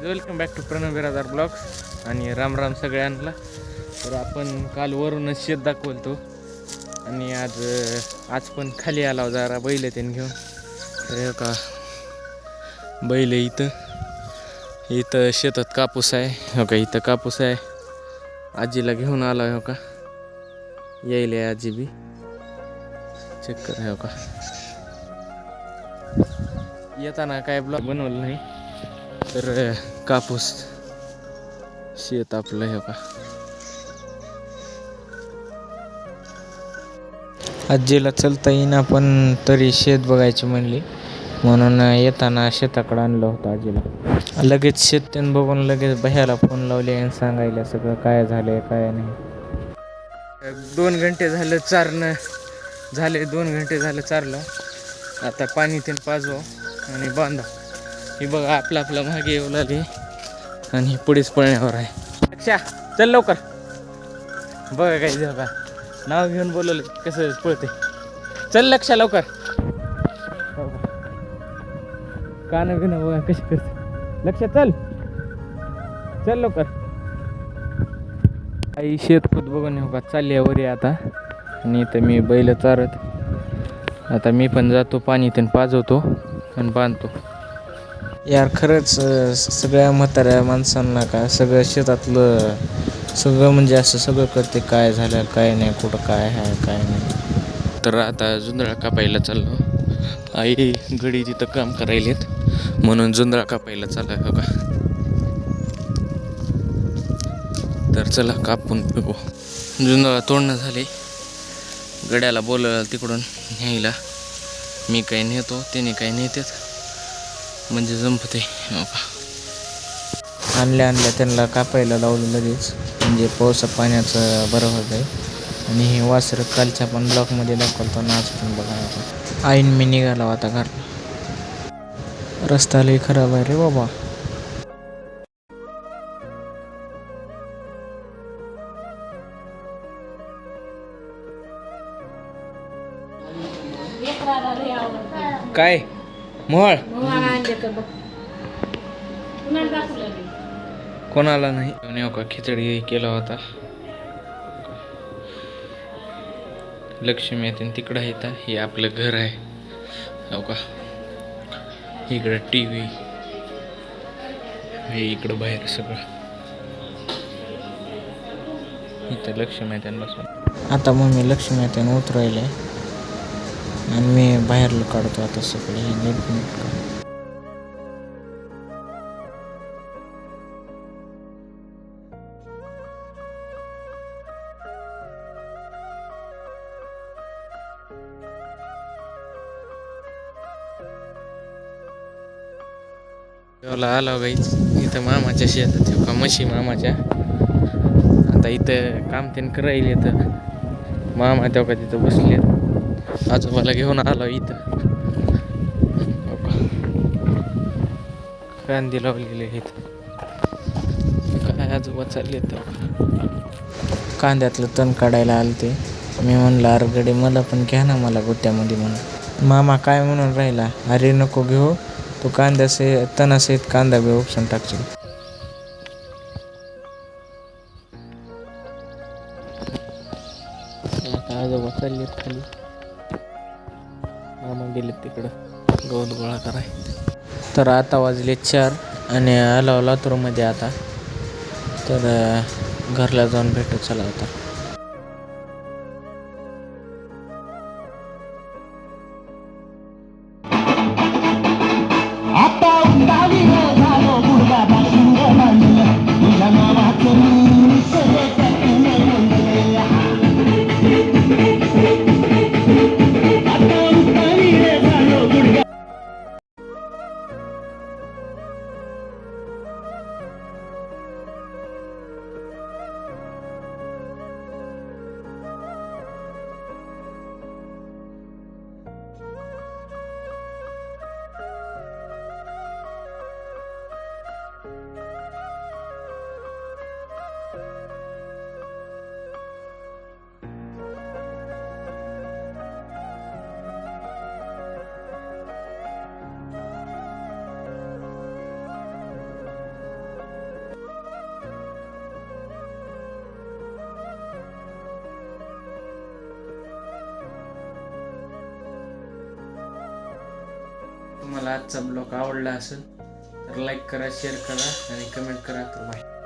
Welcome back to Pranav Biradar blogs आणि राम राम सगळ्यांना. तर आपण काल वरूनच शेत दाखवतो आणि आज पण खाली आला जरा बैल त्यांनी घेऊन. तर का बैल इथं शेतात कापूस आहे हो का, इथं कापूस आहे. आजीला घेऊन आला हो का, येईल आजी बी चेक कर हो का. येताना काय ब्लॉग बनवलं नाही तर कापूस शेत आपलं हे का. आजीला चलता येईना पण तरी शेत बघायची म्हणली म्हणून येताना शेताकडं आणलं होतं आजीला. लगेच शेत त्यानं बघून लगेच भैयाला फोन लावले आणि सांगायला सगळं काय झालंय काय नाही. 2 घंटे झालं चारणं झाले, 2 घंटे झालं चारलं. आता पाणी ते पाजवा आणि बांधा. ही बघा आपला मागे येऊ लागली आणि पुढेच पळण्यावर आहे. अच्छा चल लवकर बघा काही बघा नाव घेऊन बोलवलं कसं पळते. चल लक्ष लवकर. कान बिन बघा कशी करते. लक्ष चल चल लवकर. आई शेतखूत बघून हो का चालली वर आता. आणि इथं मी बैल चारत. आता मी पण जातो पाणी ते पाजवतो आणि बांधतो. यार खरंच सगळ्या म्हाताऱ्या माणसांना का सगळं शेतातलं सगळं म्हणजे असं सगळं करते काय झालं काय नाही, कुठं काय आहे काय नाही. तर आता जुंधळा कापायला चाललो. आई गडी तिथं काम करायलेत म्हणून जुंधळा कापायला चालला हो का. तर चला कापून बघू. जुंधळा तोडणं झाले. गड्याला बोलवलं तिकडून न्यायला. मी काही नेतो त्याने काही नेतात म्हणजे जमते हो का. आणल्या त्यांना कापायला लावलं लगेच म्हणजे पावसा पाण्याचं बरं होत आहे. आणि हे वासरं कालच्या पण ब्लॉकमध्ये दाखवतो ना, आज पण बघा. आईन मी निघाला आता घरला. रस्ता लई खराब आहे रे बाबा. काय मोहळ कोणाला नाही का. खिचडी केला होता. लक्ष्मी येते तिकडं येतं. हे आपलं घर आहे हो का. इकडं TV हे इकडं बाहेर सगळं. इथं लक्ष्मी येते बसून. आता मग मी लक्ष्मी येते उतरायला आणि मी बाहेरला काढतो आता सगळे नीट. आला गाईच इथं मामाच्या शेतात हो का, म्हशी मामाच्या. आता इथं काम त्यानं करायला येतं. मामा तेव्हा का तिथं बसले. आजोबाला घेऊन आलो इथं हो का. कांदे लावलेले आहेत काय. आजोबा चालले तर कांद्यातलं तण काढायला आलं ते. मी म्हणलं अरे गडे मला पण घ्या ना मला गोट्यामध्ये म्हणून. मामा काय म्हणून राहिला, अरे नको घेऊ तू कांद्याचे तणासहित कांदा बी उपसून टाकशील. आता आजोबा चाललेत खाली. मामा गेलेत तिकडं गवत गोळा कराय. तर आता वाजले 4 आणि आलो लातूरमध्ये आता. तर घरला जाऊन भेटू चला आता. तुम्हाला आजचा ब्लॉग आवडला असेल तर लाईक करा, शेअर करा आणि कमेंट करा. तर बाय.